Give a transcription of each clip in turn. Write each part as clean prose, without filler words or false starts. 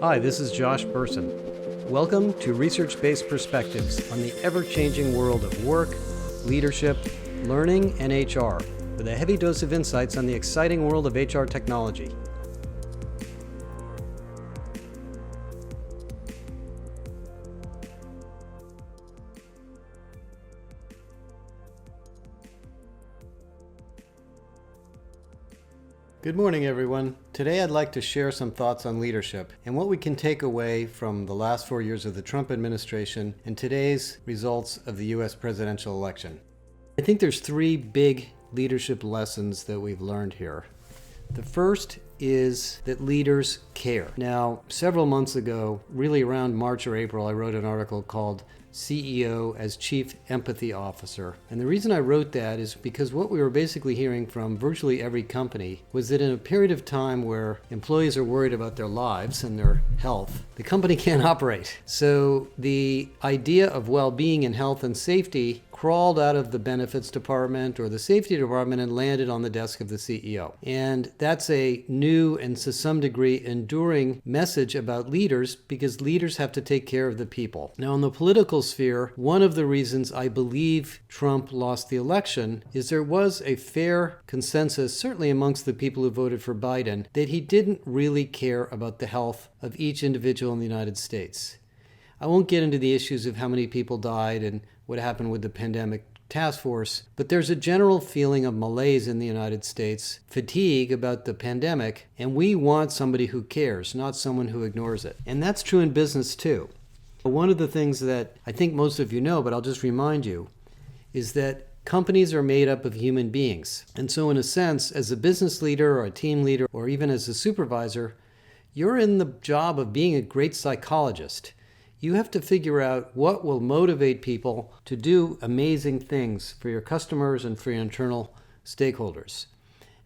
Hi, this is Josh Burson. Welcome to Research-Based Perspectives on the ever-changing world of work, leadership, learning, and HR, with a heavy dose of insights on the exciting world of HR technology. Good morning, everyone. Today I'd like to share some thoughts on leadership and what we can take away from the last 4 years of the Trump administration and today's results of the U.S. presidential election. I think there's three big leadership lessons that we've learned here. The first is that leaders care. Now, several months ago, really around March or April, I wrote an article called CEO as Chief Empathy Officer. And the reason I wrote that is because what we were basically hearing from virtually every company was that in a period of time where employees are worried about their lives and their health, the company can't operate. So the idea of well-being and health and safety crawled out of the benefits department or the safety department and landed on the desk of the CEO. And that's a new and to some degree enduring message about leaders because leaders have to take care of the people. Now, in the political sphere, one of the reasons I believe Trump lost the election is there was a fair consensus, certainly amongst the people who voted for Biden, that he didn't really care about the health of each individual in the United States. I won't get into the issues of how many people died and what happened with the pandemic task force, but there's a general feeling of malaise in the United States, fatigue about the pandemic, and we want somebody who cares, not someone who ignores it. And that's true in business too. One of the things that I think most of you know, but I'll just remind you, is that companies are made up of human beings. And so in a sense, as a business leader or a team leader, or even as a supervisor, you're in the job of being a great psychologist. You have to figure out what will motivate people to do amazing things for your customers and for your internal stakeholders.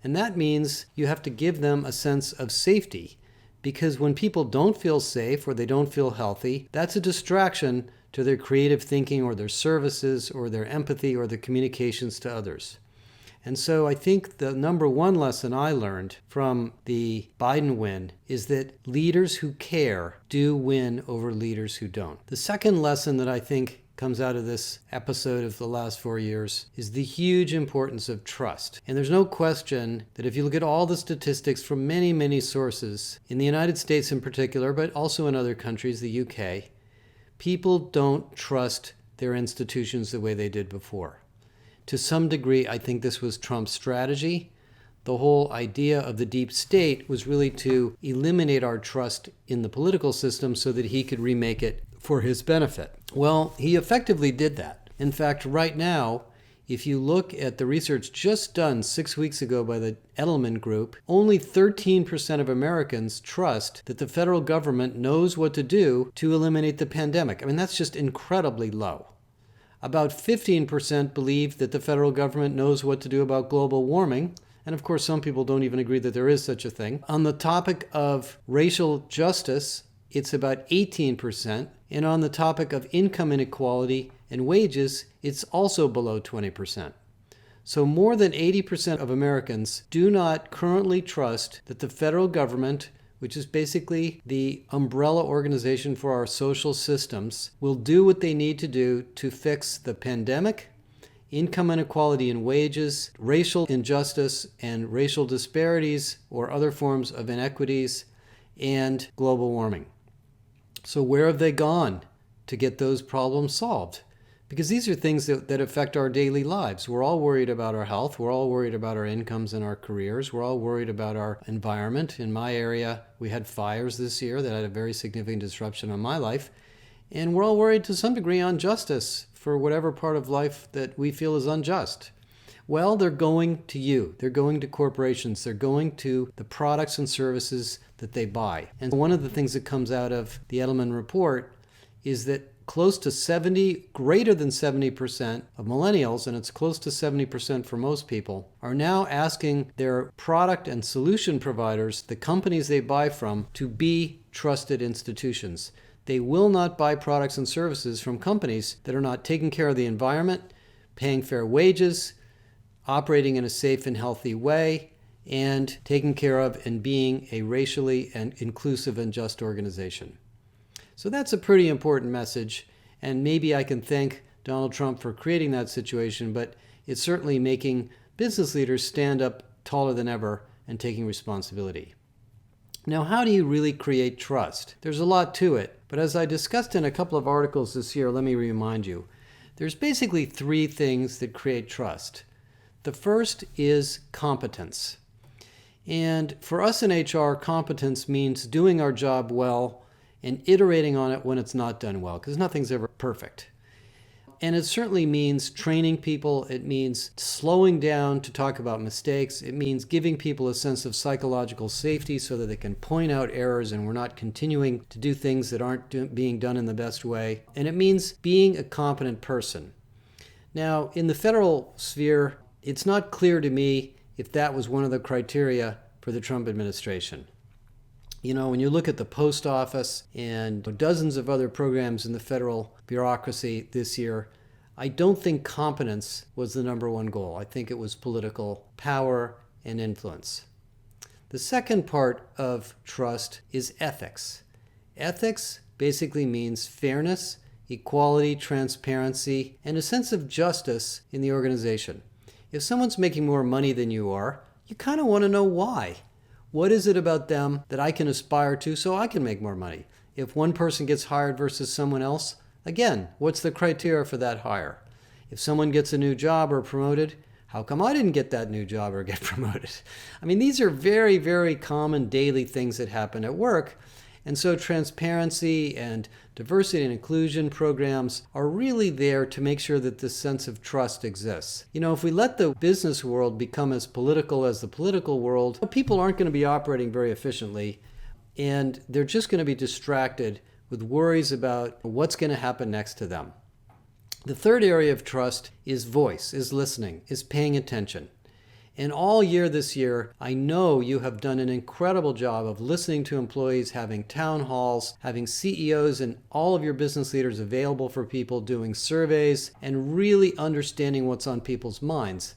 And that means you have to give them a sense of safety, because when people don't feel safe or they don't feel healthy, that's a distraction to their creative thinking or their services or their empathy or their communications to others. And so I think the number one lesson I learned from the Biden win is that leaders who care do win over leaders who don't. The second lesson that I think comes out of this episode of the last 4 years is the huge importance of trust. And there's no question that if you look at all the statistics from many, many sources, in the United States in particular, but also in other countries, the UK, people don't trust their institutions the way they did before. To some degree, I think this was Trump's strategy. The whole idea of the deep state was really to eliminate our trust in the political system so that he could remake it for his benefit. Well, he effectively did that. In fact, right now, if you look at the research just done 6 weeks ago by the Edelman Group, only 13% of Americans trust that the federal government knows what to do to eliminate the pandemic. I mean, that's just incredibly low. About 15% believe that the federal government knows what to do about global warming. And of course, some people don't even agree that there is such a thing. On the topic of racial justice, it's about 18%. And on the topic of income inequality and wages, it's also below 20%. So more than 80% of Americans do not currently trust that the federal government, which is basically the umbrella organization for our social systems, will do what they need to do to fix the pandemic, income inequality and wages, racial injustice and racial disparities or other forms of inequities, and global warming. So where have they gone to get those problems solved? Because these are things that affect our daily lives. We're all worried about our health. We're all worried about our incomes and our careers. We're all worried about our environment. In my area, we had fires this year that had a very significant disruption on my life. And we're all worried to some degree on justice for whatever part of life that we feel is unjust. Well, they're going to you. They're going to corporations. They're going to the products and services that they buy. And one of the things that comes out of the Edelman report is that close to greater than 70% of millennials, and it's close to 70% for most people, are now asking their product and solution providers, the companies they buy from, to be trusted institutions. They will not buy products and services from companies that are not taking care of the environment, paying fair wages, operating in a safe and healthy way, and taken care of and being a racially and inclusive and just organization. So that's a pretty important message, and maybe I can thank Donald Trump for creating that situation, but it's certainly making business leaders stand up taller than ever and taking responsibility. Now, how do you really create trust? There's a lot to it, but as I discussed in a couple of articles this year, let me remind you, there's basically three things that create trust. The first is competence. And for us in HR, competence means doing our job well and iterating on it when it's not done well, because nothing's ever perfect. And it certainly means training people. It means slowing down to talk about mistakes. It means giving people a sense of psychological safety so that they can point out errors and we're not continuing to do things that aren't being done in the best way. And it means being a competent person. Now, in the federal sphere, it's not clear to me if that was one of the criteria for the Trump administration. You know, when you look at the post office and dozens of other programs in the federal bureaucracy this year, I don't think competence was the number one goal. I think it was political power and influence. The second part of trust is ethics. Ethics basically means fairness, equality, transparency, and a sense of justice in the organization. If someone's making more money than you are, you kind of want to know why. What is it about them that I can aspire to so I can make more money? If one person gets hired versus someone else, again, what's the criteria for that hire? If someone gets a new job or promoted, how come I didn't get that new job or get promoted? I mean, these are very, very common daily things that happen at work. And so transparency and diversity and inclusion programs are really there to make sure that this sense of trust exists. You know, if we let the business world become as political as the political world, people aren't going to be operating very efficiently, and they're just going to be distracted with worries about what's going to happen next to them. The third area of trust is voice, is listening, is paying attention. And all year this year, I know you have done an incredible job of listening to employees, having town halls, having CEOs and all of your business leaders available for people, doing surveys, and really understanding what's on people's minds.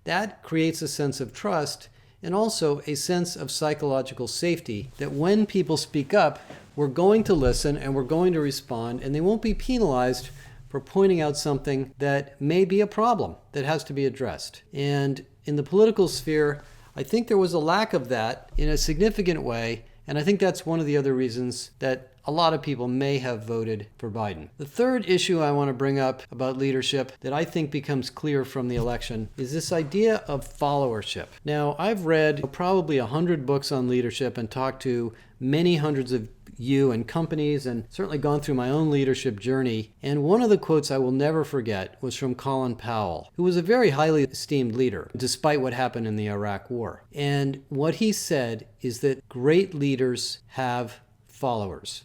That creates a sense of trust and also a sense of psychological safety that when people speak up, we're going to listen and we're going to respond, and they won't be penalized for pointing out something that may be a problem that has to be addressed. And in the political sphere, I think there was a lack of that in a significant way, and I think that's one of the other reasons that a lot of people may have voted for Biden. The third issue I want to bring up about leadership that I think becomes clear from the election is this idea of followership. Now, I've read probably 100 books on leadership and talked to many hundreds of you and companies, and certainly gone through my own leadership journey. And one of the quotes I will never forget was from Colin Powell, who was a very highly esteemed leader, despite what happened in the Iraq War. And what he said is that great leaders have followers.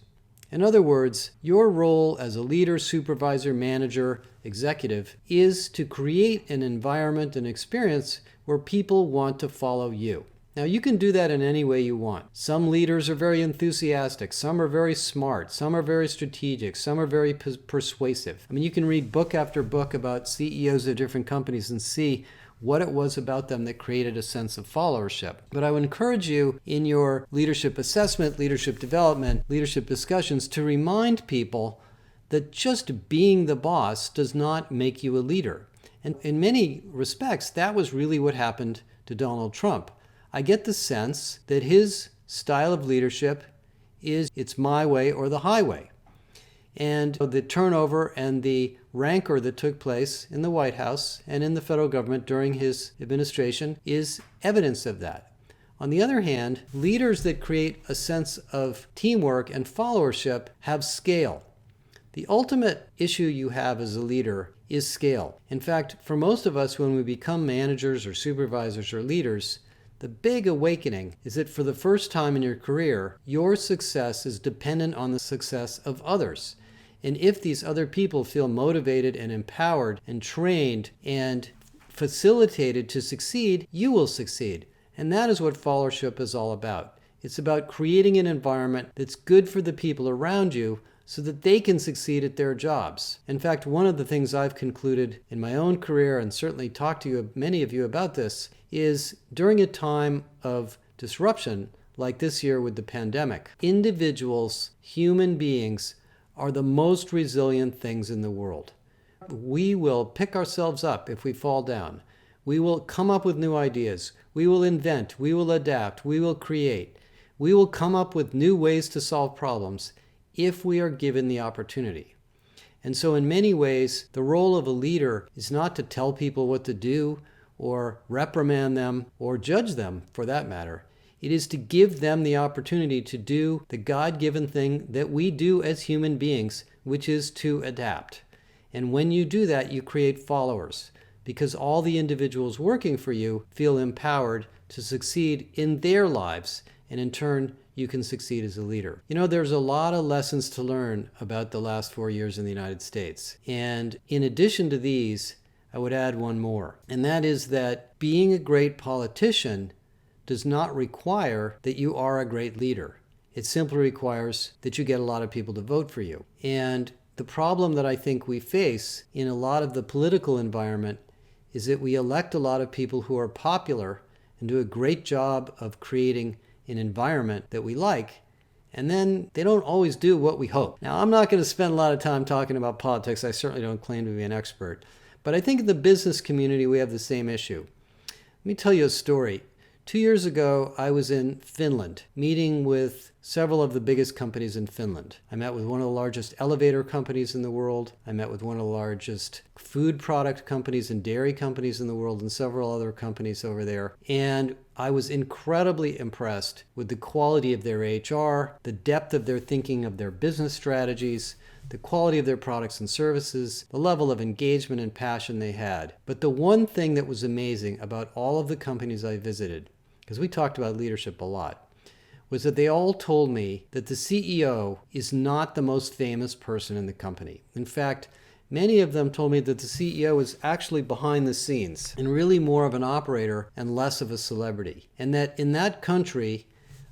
In other words, your role as a leader, supervisor, manager, executive is to create an environment and experience where people want to follow you. Now, you can do that in any way you want. Some leaders are very enthusiastic. Some are very smart. Some are very strategic. Some are very persuasive. I mean, you can read book after book about CEOs of different companies and see what it was about them that created a sense of followership. But I would encourage you in your leadership assessment, leadership development, leadership discussions to remind people that just being the boss does not make you a leader. And in many respects, that was really what happened to Donald Trump. I get the sense that his style of leadership is it's my way or the highway. And the turnover and the rancor that took place in the White House and in the federal government during his administration is evidence of that. On the other hand, leaders that create a sense of teamwork and followership have scale. The ultimate issue you have as a leader is scale. In fact, for most of us, when we become managers or supervisors or leaders, the big awakening is that for the first time in your career, your success is dependent on the success of others. And if these other people feel motivated and empowered and trained and facilitated to succeed, you will succeed. And that is what followership is all about. It's about creating an environment that's good for the people around you so that they can succeed at their jobs. In fact, one of the things I've concluded in my own career, and certainly talked to many of you about this, is during a time of disruption like this year with the pandemic, individuals, human beings, are the most resilient things in the world. We will pick ourselves up if we fall down. We will come up with new ideas. We will invent. We will adapt. We will create. We will come up with new ways to solve problems if we are given the opportunity. And so in many ways, the role of a leader is not to tell people what to do or reprimand them or judge them, for that matter. It is to give them the opportunity to do the God-given thing that we do as human beings, which is to adapt. And when you do that, you create followers, because all the individuals working for you feel empowered to succeed in their lives, and in turn, you can succeed as a leader. You know, there's a lot of lessons to learn about the last 4 years in the United States. And in addition to these, I would add one more, and that is that being a great politician does not require that you are a great leader. It simply requires that you get a lot of people to vote for you. And the problem that I think we face in a lot of the political environment is that we elect a lot of people who are popular and do a great job of creating an environment that we like, and then they don't always do what we hope. Now, I'm not going to spend a lot of time talking about politics. I certainly don't claim to be an expert. But I think in the business community, we have the same issue. Let me tell you a story. 2 years ago, I was in Finland, meeting with several of the biggest companies in Finland. I met with one of the largest elevator companies in the world. I met with one of the largest food product companies and dairy companies in the world, and several other companies over there. And I was incredibly impressed with the quality of their HR, the depth of their thinking of their business strategies, the quality of their products and services, the level of engagement and passion they had. But the one thing that was amazing about all of the companies I visited, because we talked about leadership a lot, was that they all told me that the CEO is not the most famous person in the company. In fact, many of them told me that the CEO is actually behind the scenes and really more of an operator and less of a celebrity. And that in that country,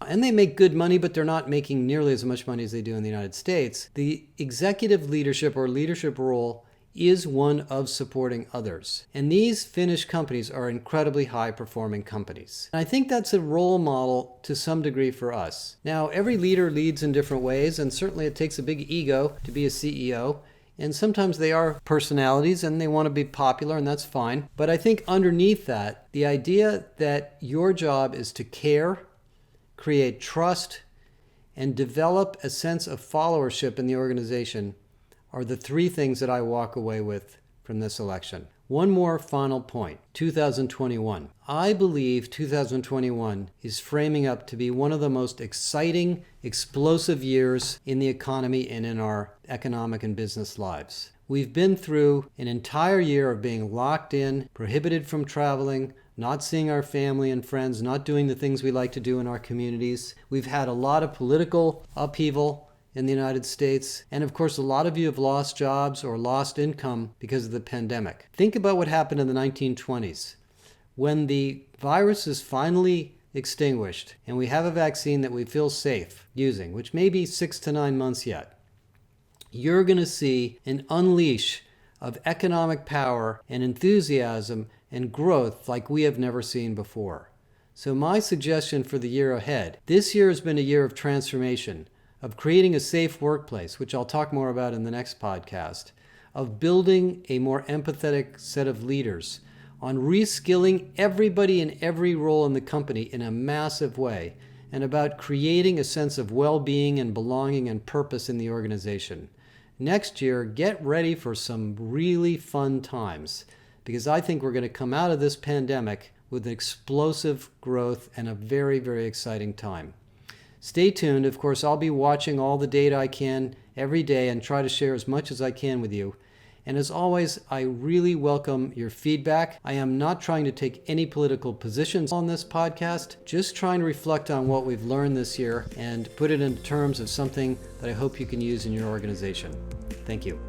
and they make good money, but they're not making nearly as much money as they do in the United States, the executive leadership or leadership role is one of supporting others. And these Finnish companies are incredibly high-performing companies. And I think that's a role model to some degree for us. Now, every leader leads in different ways, and certainly it takes a big ego to be a CEO. And sometimes they are personalities and they want to be popular, and that's fine. But I think underneath that, the idea that your job is to care, create trust, and develop a sense of followership in the organization are the three things that I walk away with from this election. One more final point, 2021. I believe 2021 is framing up to be one of the most exciting, explosive years in the economy and in our economic and business lives. We've been through an entire year of being locked in, prohibited from traveling, not seeing our family and friends, not doing the things we like to do in our communities. We've had a lot of political upheaval in the United States. And of course, a lot of you have lost jobs or lost income because of the pandemic. Think about what happened in the 1920s. When the virus is finally extinguished and we have a vaccine that we feel safe using, which may be 6 to 9 months yet, you're going to see an unleash of economic power and enthusiasm and growth like we have never seen before. So my suggestion for the year ahead, this year has been a year of transformation, of creating a safe workplace, which I'll talk more about in the next podcast, of building a more empathetic set of leaders, on reskilling everybody in every role in the company in a massive way, and about creating a sense of well-being and belonging and purpose in the organization. Next year, get ready for some really fun times, because I think we're going to come out of this pandemic with explosive growth and a very, very exciting time. Stay tuned. Of course, I'll be watching all the data I can every day and try to share as much as I can with you. And as always, I really welcome your feedback. I am not trying to take any political positions on this podcast, just trying to reflect on what we've learned this year and put it in terms of something that I hope you can use in your organization. Thank you.